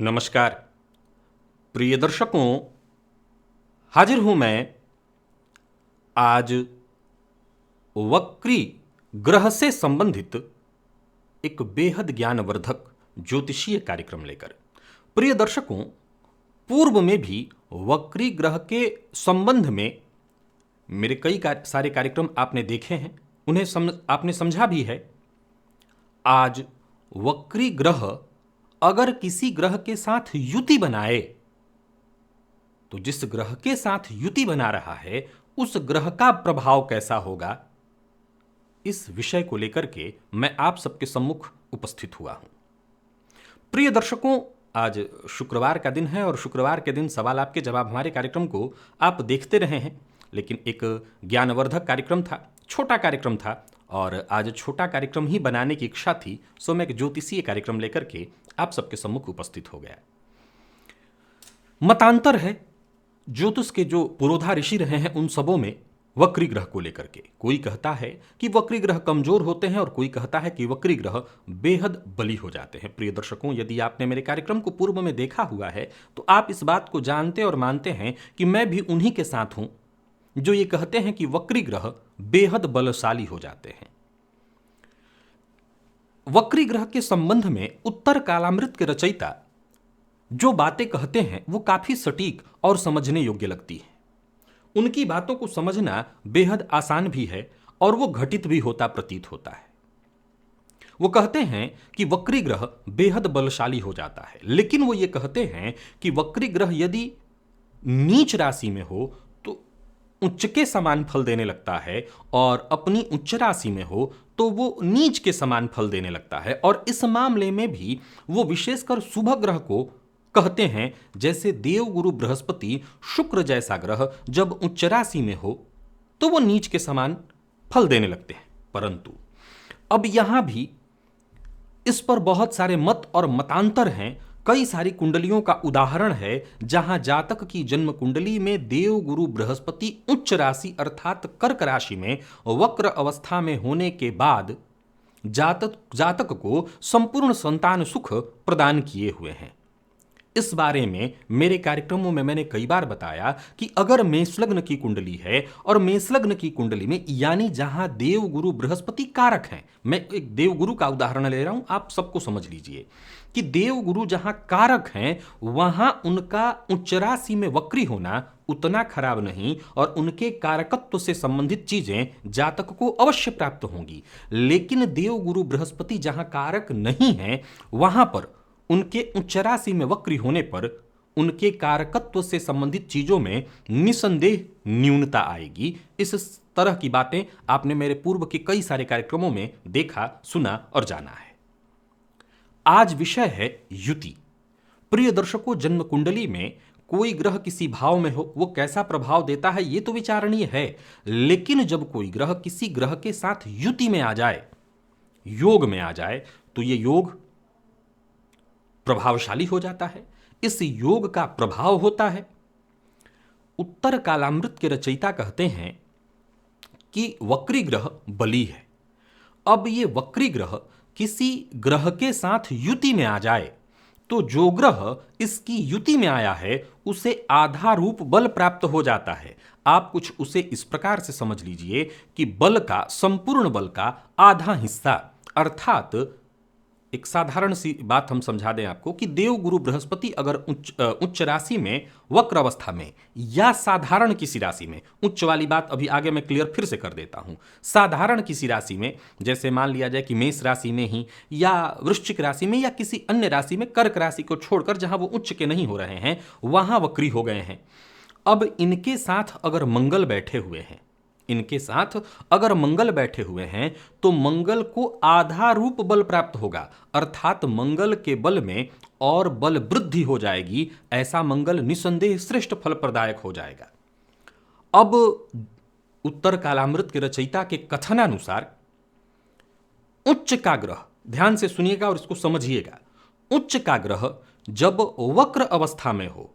नमस्कार प्रिय दर्शकों, हाजिर हूं मैं आज वक्री ग्रह से संबंधित एक बेहद ज्ञानवर्धक ज्योतिषीय कार्यक्रम लेकर। प्रिय दर्शकों, पूर्व में भी वक्री ग्रह के संबंध में मेरे कई सारे कार्यक्रम आपने देखे हैं, उन्हें आपने समझा भी है। आज वक्री ग्रह अगर किसी ग्रह के साथ युति बनाए तो जिस ग्रह के साथ युति बना रहा है उस ग्रह का प्रभाव कैसा होगा, इस विषय को लेकर के मैं आप सबके सम्मुख उपस्थित हुआ हूं। प्रिय दर्शकों, आज शुक्रवार का दिन है और शुक्रवार के दिन सवाल आपके जवाब हमारे कार्यक्रम को आप देखते रहे हैं, लेकिन एक ज्ञानवर्धक कार्यक्रम था, छोटा कार्यक्रम था और आज छोटा कार्यक्रम ही बनाने की इच्छा थी, सो मैं एक ज्योतिषीय कार्यक्रम लेकर के आप सबके सम्मुख उपस्थित हो गया। मतांतर है, ज्योतिष के जो पुरोधा ऋषि रहे हैं उन सबों में वक्री ग्रह को लेकर के कोई कहता है कि वक्री ग्रह कमजोर होते हैं और कोई कहता है कि वक्री ग्रह बेहद बली हो जाते हैं। प्रिय दर्शकों, यदि आपने मेरे कार्यक्रम को पूर्व में देखा हुआ है तो आप इस बात को जानते और मानते हैं कि मैं भी उन्हीं के साथ हूं जो ये कहते हैं कि वक्री ग्रह बेहद बलशाली हो जाते हैं। वक्री ग्रह के संबंध में उत्तर कालामृत के रचयिता जो बातें कहते हैं वो काफी सटीक और समझने योग्य लगती है। उनकी बातों को समझना बेहद आसान भी है और वो घटित भी होता प्रतीत होता है। वो कहते हैं कि वक्री ग्रह बेहद बलशाली हो जाता है, लेकिन वो ये कहते हैं कि वक्री ग्रह यदि नीच राशि में हो तो उच्च के समान फल देने लगता है और अपनी उच्च राशि में हो तो वो नीच के समान फल देने लगता है। और इस मामले में भी वो विशेषकर शुभ ग्रह को कहते हैं, जैसे देवगुरु बृहस्पति शुक्र जैसा ग्रह जब उच्च राशि में हो तो वो नीच के समान फल देने लगते हैं। परंतु अब यहां भी इस पर बहुत सारे मत और मतांतर हैं। कई सारी कुंडलियों का उदाहरण है जहां जातक की जन्म कुंडली में देवगुरु बृहस्पति उच्च राशि अर्थात कर्क राशि में वक्र अवस्था में होने के बाद जातक को संपूर्ण संतान सुख प्रदान किए हुए हैं। इस बारे में मेरे कार्यक्रमों में मैंने कई बार बताया कि अगर मेष लग्न की कुंडली है और मेष लग्न की कुंडली में यानी जहां देवगुरु बृहस्पति कारक हैं, मैं एक देवगुरु का उदाहरण ले रहा हूं, आप सबको समझ लीजिए कि देवगुरु जहां कारक हैं वहां उनका उच्च राशि में वक्री होना उतना खराब नहीं और उनके कारकत्व से संबंधित चीजें जातक को अवश्य प्राप्त होंगी। लेकिन देवगुरु बृहस्पति जहां कारक नहीं है वहां पर उनके उच्च राशि में वक्री होने पर उनके कारकत्व से संबंधित चीजों में निसंदेह न्यूनता आएगी। इस तरह की बातें आपने मेरे पूर्व के कई सारे कार्यक्रमों में देखा, सुना और जाना है। आज विषय है युति। प्रिय दर्शकों, जन्म कुंडली में कोई ग्रह किसी भाव में हो वो कैसा प्रभाव देता है ये तो विचारणीय है, लेकिन जब कोई ग्रह किसी ग्रह के साथ युति में आ जाए, योग में आ जाए, तो ये योग प्रभावशाली हो जाता है। इस योग का प्रभाव होता है। उत्तर कालामृत के रचयिता कहते हैं कि वक्री ग्रह बली है। अब ये वक्री ग्रह किसी ग्रह के साथ युति में आ जाए तो जो ग्रह इसकी युति में आया है उसे आधा रूप बल प्राप्त हो जाता है। आप कुछ उसे इस प्रकार से समझ लीजिए कि बल का, संपूर्ण बल का आधा हिस्सा, अर्थात एक साधारण सी बात हम समझा दें आपको कि देवगुरु बृहस्पति अगर उच्च राशि में वक्र अवस्था में या साधारण किसी राशि में, उच्च वाली बात अभी आगे मैं क्लियर फिर से कर देता हूं, साधारण किसी राशि में, जैसे मान लिया जाए कि मेष राशि में ही या वृश्चिक राशि में या किसी अन्य राशि में, कर्क राशि को छोड़कर जहां वो उच्च के नहीं हो रहे हैं वहां वक्री हो गए हैं। अब इनके साथ अगर मंगल बैठे हुए हैं, इनके साथ अगर मंगल बैठे हुए हैं तो मंगल को आधा रूप बल प्राप्त होगा, अर्थात मंगल के बल में और बल वृद्धि हो जाएगी। ऐसा मंगल निसंदेह श्रेष्ठ फल प्रदायक हो जाएगा। अब उत्तर कालामृत के रचयिता के कथनानुसार उच्च का ग्रह, ध्यान से सुनिएगा और इसको समझिएगा, उच्च का ग्रह जब वक्र अवस्था में हो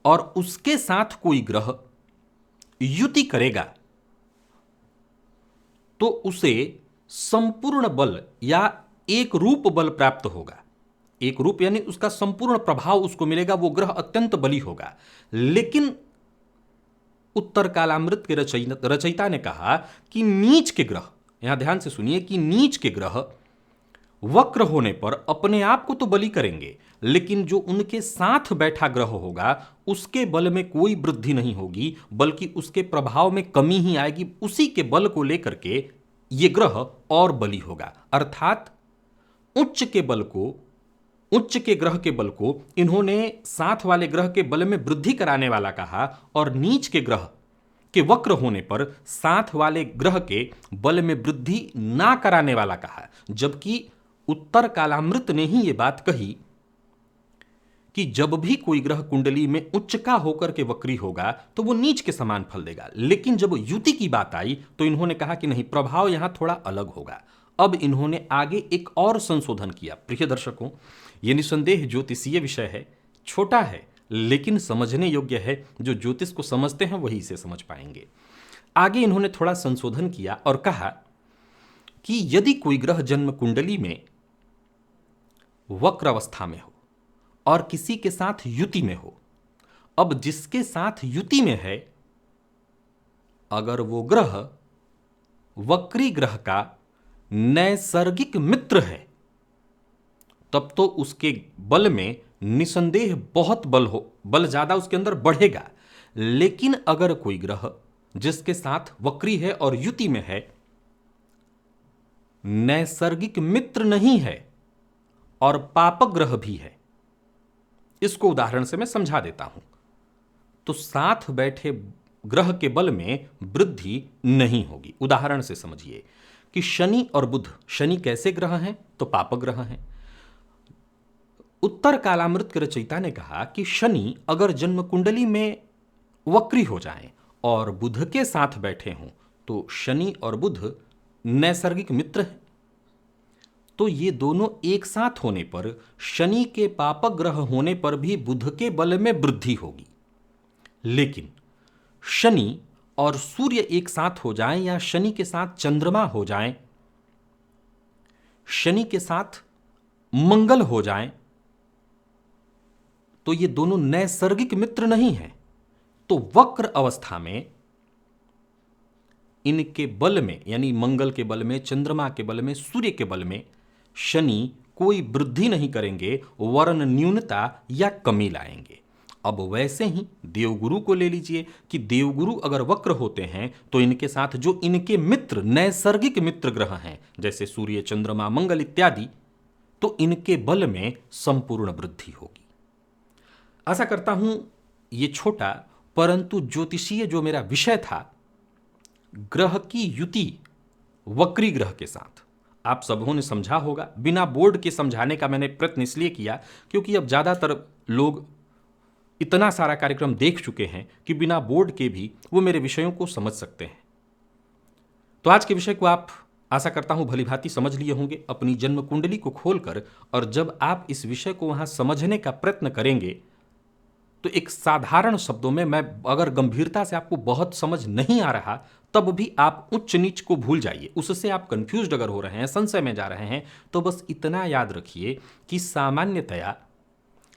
और उसके साथ कोई ग्रह युति करेगा तो उसे संपूर्ण बल या एक रूप बल प्राप्त होगा। एक रूप यानी उसका संपूर्ण प्रभाव उसको मिलेगा, वो ग्रह अत्यंत बली होगा। लेकिन उत्तर कालामृत के रचयिता ने कहा कि नीच के ग्रह, यहां ध्यान से सुनिए, कि नीच के ग्रह वक्र होने पर अपने आप को तो बली करेंगे, लेकिन जो उनके साथ बैठा ग्रह होगा उसके बल में कोई वृद्धि नहीं होगी, बल्कि उसके प्रभाव में कमी ही आएगी। उसी के बल को लेकर के ये ग्रह और बली होगा। अर्थात उच्च के बल को, उच्च के ग्रह के बल को इन्होंने साथ वाले ग्रह के बल में वृद्धि कराने वाला कहा, और नीच के ग्रह के वक्र होने पर साथ वाले ग्रह के बल में वृद्धि ना कराने वाला कहा। जबकि उत्तर कालामृत ने ही यह बात कही कि जब भी कोई ग्रह कुंडली में उच्च का होकर के वक्री होगा तो वो नीच के समान फल देगा। लेकिन जब युति की बात आई तो इन्होंने कहा कि नहीं, प्रभाव यहां थोड़ा अलग होगा। अब इन्होंने आगे एक और संशोधन किया। प्रिय दर्शकों, यह निसंदेह ज्योतिषीय विषय है, छोटा है लेकिन समझने योग्य है। जो ज्योतिष को समझते हैं वही इसे समझ पाएंगे। आगे इन्होंने थोड़ा संशोधन किया और कहा कि यदि कोई ग्रह जन्म कुंडली में वक्र अवस्था में हो और किसी के साथ युति में हो, अब जिसके साथ युति में है, अगर वो ग्रह वक्री ग्रह का नैसर्गिक मित्र है, तब तो उसके बल में निसंदेह बहुत बल ज्यादा उसके अंदर बढ़ेगा। लेकिन अगर कोई ग्रह जिसके साथ वक्री है और युति में है, नैसर्गिक मित्र नहीं है और पापक ग्रह भी है, इसको उदाहरण से मैं समझा देता हूं, तो साथ बैठे ग्रह के बल में वृद्धि नहीं होगी। उदाहरण से समझिए कि शनि और बुध, शनि कैसे ग्रह हैं? तो पापक ग्रह हैं। उत्तर कालामृत के रचयिता ने कहा कि शनि अगर जन्म कुंडली में वक्री हो जाएं और बुध के साथ बैठे हों तो शनि और बुध नैसर्गिक मित्र हैं। तो ये दोनों एक साथ होने पर शनि के पापक ग्रह होने पर भी बुध के बल में वृद्धि होगी। लेकिन शनि और सूर्य एक साथ हो जाएं या शनि के साथ चंद्रमा हो जाएं, शनि के साथ मंगल हो जाएं, तो ये दोनों नैसर्गिक मित्र नहीं हैं। तो वक्र अवस्था में इनके बल में, यानी मंगल के बल में, चंद्रमा के बल में, सूर्य के बल में शनि कोई वृद्धि नहीं करेंगे, वरन न्यूनता या कमी लाएंगे। अब वैसे ही देवगुरु को ले लीजिए कि देवगुरु अगर वक्र होते हैं तो इनके साथ जो इनके मित्र, नैसर्गिक मित्र ग्रह हैं, जैसे सूर्य, चंद्रमा, मंगल इत्यादि, तो इनके बल में संपूर्ण वृद्धि होगी। आशा करता हूं ये छोटा परंतु ज्योतिषीय जो मेरा विषय था, ग्रह की युति वक्री ग्रह के साथ, आप सबों ने समझा होगा। बिना बोर्ड के समझाने का मैंने प्रयत्न इसलिए किया क्योंकि अब ज़्यादातर लोग इतना सारा कार्यक्रम देख चुके हैं कि बिना बोर्ड के भी वो मेरे विषयों को समझ सकते हैं। तो आज के विषय को आप, आशा करता हूं, भली भांति समझ लिए होंगे अपनी जन्म कुंडली को खोलकर। और जब आप इस विषय को वहां समझने का प्रयत्न करेंगे तो एक साधारण शब्दों में, मैं अगर गंभीरता से आपको बहुत समझ नहीं आ रहा तब भी आप उच्च नीच को भूल जाइए। उससे आप कंफ्यूज्ड अगर हो रहे हैं, संशय में जा रहे हैं, तो बस इतना याद रखिए कि सामान्यतया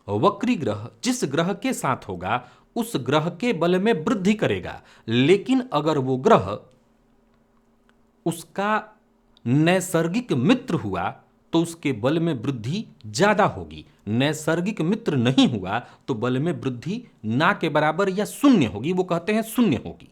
वक्री ग्रह जिस ग्रह के साथ होगा उस ग्रह के बल में वृद्धि करेगा। लेकिन अगर वो ग्रह उसका नैसर्गिक मित्र हुआ तो उसके बल में वृद्धि ज्यादा होगी। नैसर्गिक मित्र नहीं हुआ तो बल में वृद्धि ना के बराबर या शून्य होगी, वो कहते हैं शून्य होगी।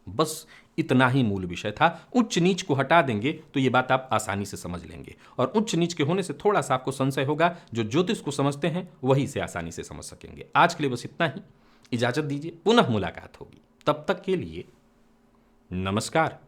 बस इतना ही मूल विषय था। उच्च नीच को हटा देंगे तो ये बात आप आसानी से समझ लेंगे, और उच्च नीच के होने से थोड़ा सा आपको संशय होगा। जो ज्योतिष को समझते हैं वही से आसानी से समझ सकेंगे। आज के लिए बस इतना ही, इजाजत दीजिए, पुनः मुलाकात होगी। तब तक के लिए नमस्कार।